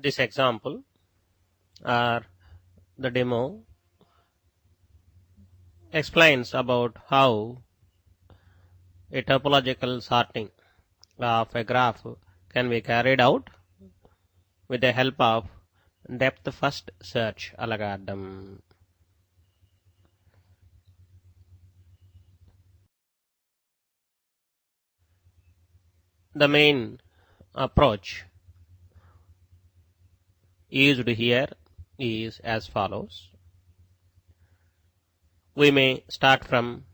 This example or the demo explains about how a topological sorting of a graph can be carried out with the help of depth first search algorithm. The main approach used here is as follows. We may start from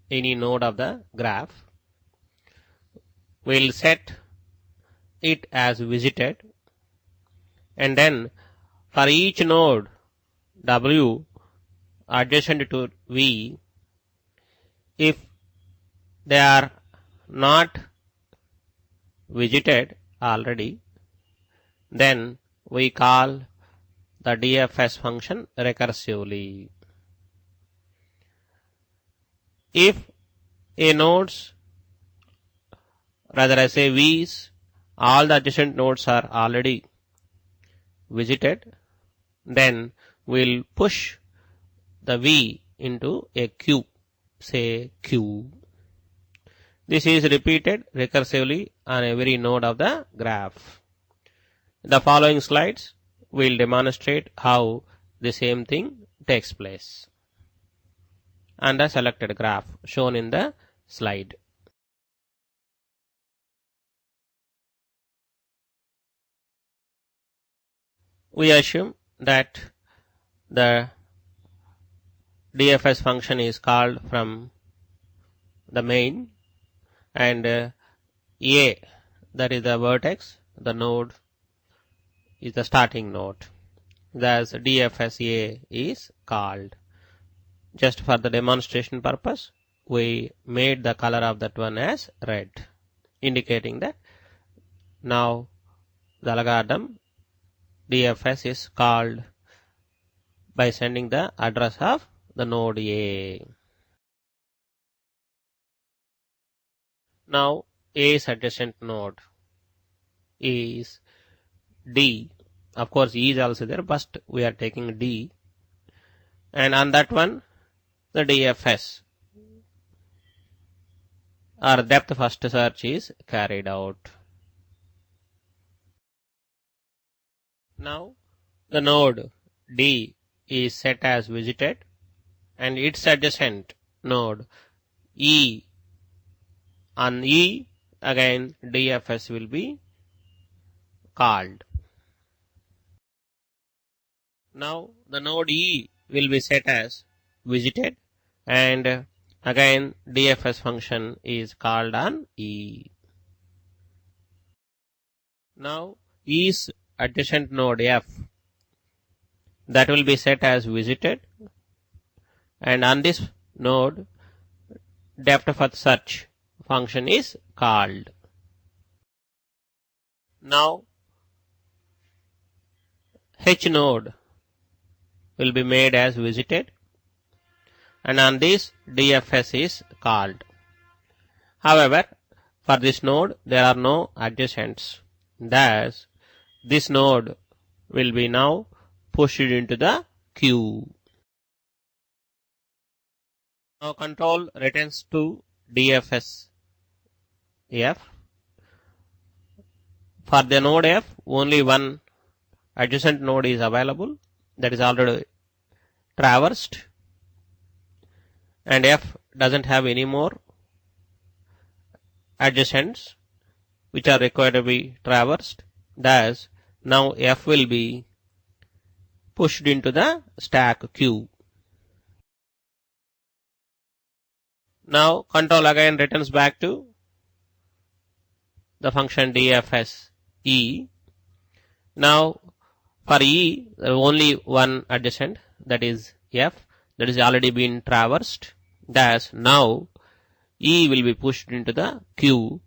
any node of the graph. We'll set it as visited, and then for each node W adjacent to V, if they are not visited already, then we call the DFS function recursively. If a nodes, rather I say V's, all the adjacent nodes are already visited, then we'll push the V into a queue, say Q. This is repeated recursively on every node of the graph. The following slides will demonstrate how the same thing takes place on the selected graph shown in the slide. We assume that the DFS function is called from the main, and A, that is the vertex, the node is the starting node. Thus DFS A is called. Just for the demonstration purpose, we made the color of that one as red, indicating that now the algorithm DFS is called by sending the address of the node A. Now A's adjacent node is D. Of course E is also there, but we are taking D, and on that one the DFS or depth first search is carried out. Now the node D is set as visited, and its adjacent node E, on E again DFS will be called. Now the node E will be set as visited, and again DFS function is called on E. Now E's adjacent node F, that will be set as visited, and on this node depth first search function is called. Now H node will be made as visited, and on this DFS is called. However, for this node there are no adjacents, thus this node will be now pushed into the queue. Now control returns to DFS F. For the node F, only one adjacent node is available, that is already traversed, and F doesn't have any more adjacents which are required to be traversed. Thus now F will be pushed into the stack queue. Now control again returns back to the function DFS E. Now for E, there is only one adjacent, that is F, that is already been traversed. Thus now E will be pushed into the queue.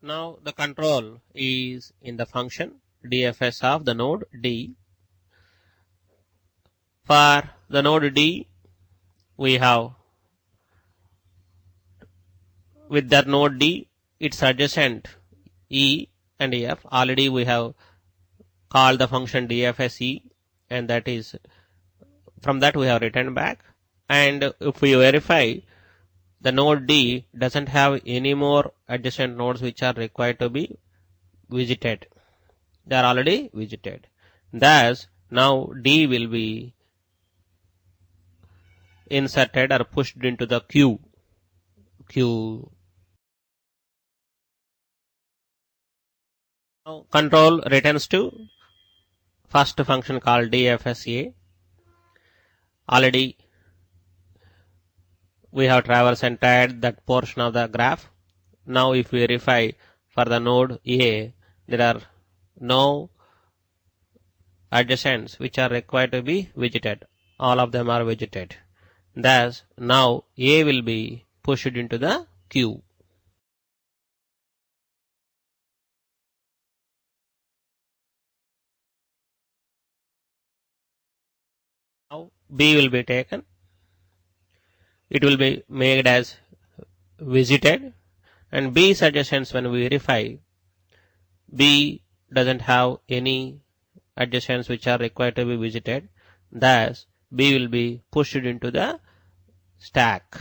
Now the control is in the function DFS of the node D. For the node D, we have with that node D, its adjacent E and F. Already we have called the function dfs E, and that is from that we have returned back. And if we verify, the node D doesn't have any more adjacent nodes which are required to be visited. They are already visited. Thus, now D will be inserted or pushed into the queue. Now, control returns to first function called dfsa. Already we have traversed entered that portion of the graph. Now if we verify for the node A, there are no adjacents which are required to be visited. All of them are visited. Thus, now A will be pushed into the queue. Now B will be taken. It will be made as visited, and B's adjacents, when we verify, B doesn't have any adjacents which are required to be visited. Thus, B will be pushed into the stack.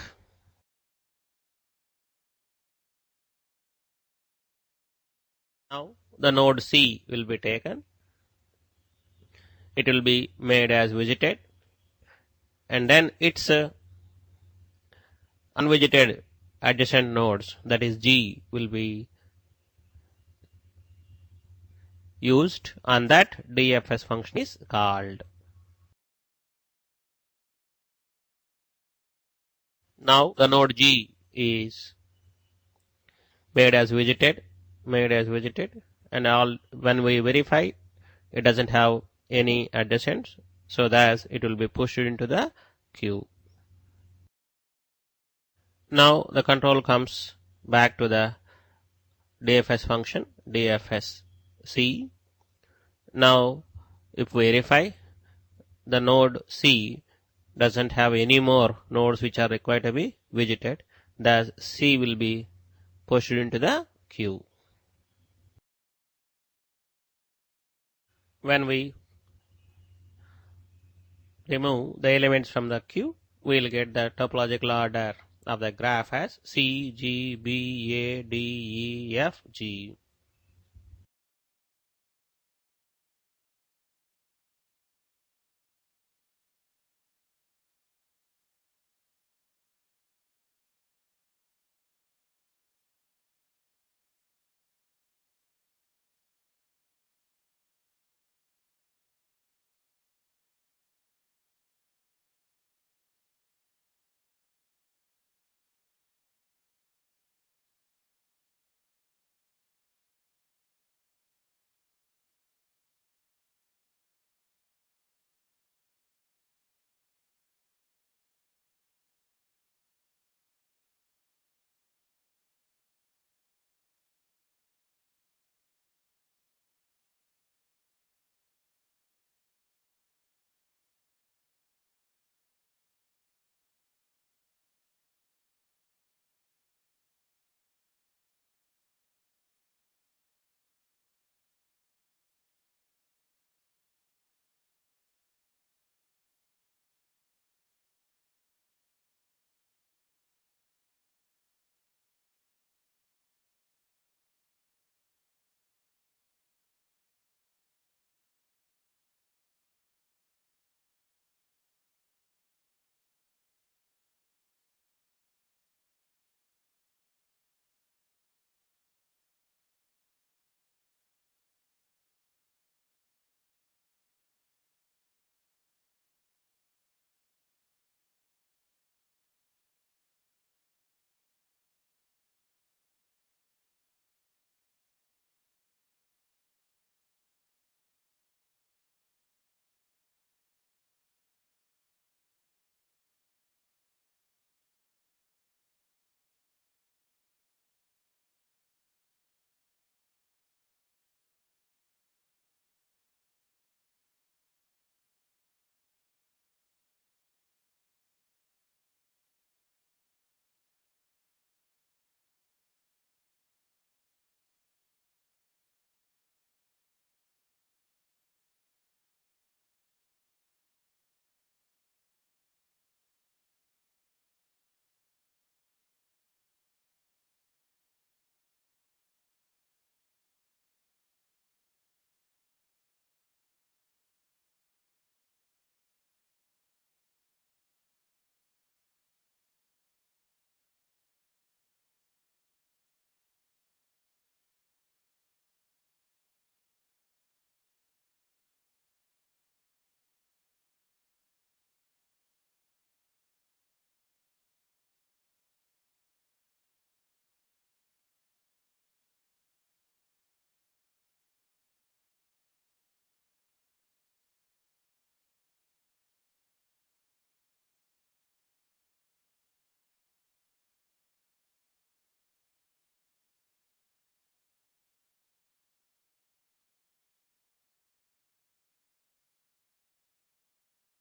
Now the node C will be taken. It will be made as visited, and then its unvisited adjacent nodes, that is G, will be used, and that dfs function is called. Now the node G is made as visited, and all when we verify, it doesn't have any adjacents, so thus it will be pushed into the queue. Now the control comes back to the dfs function, dfs C. Now if we verify, the node C doesn't have any more nodes which are required to be visited. Thus C will be pushed into the queue. When we remove the elements from the queue, we will get the topological order of the graph as C, G, B, A, D, E, F, G.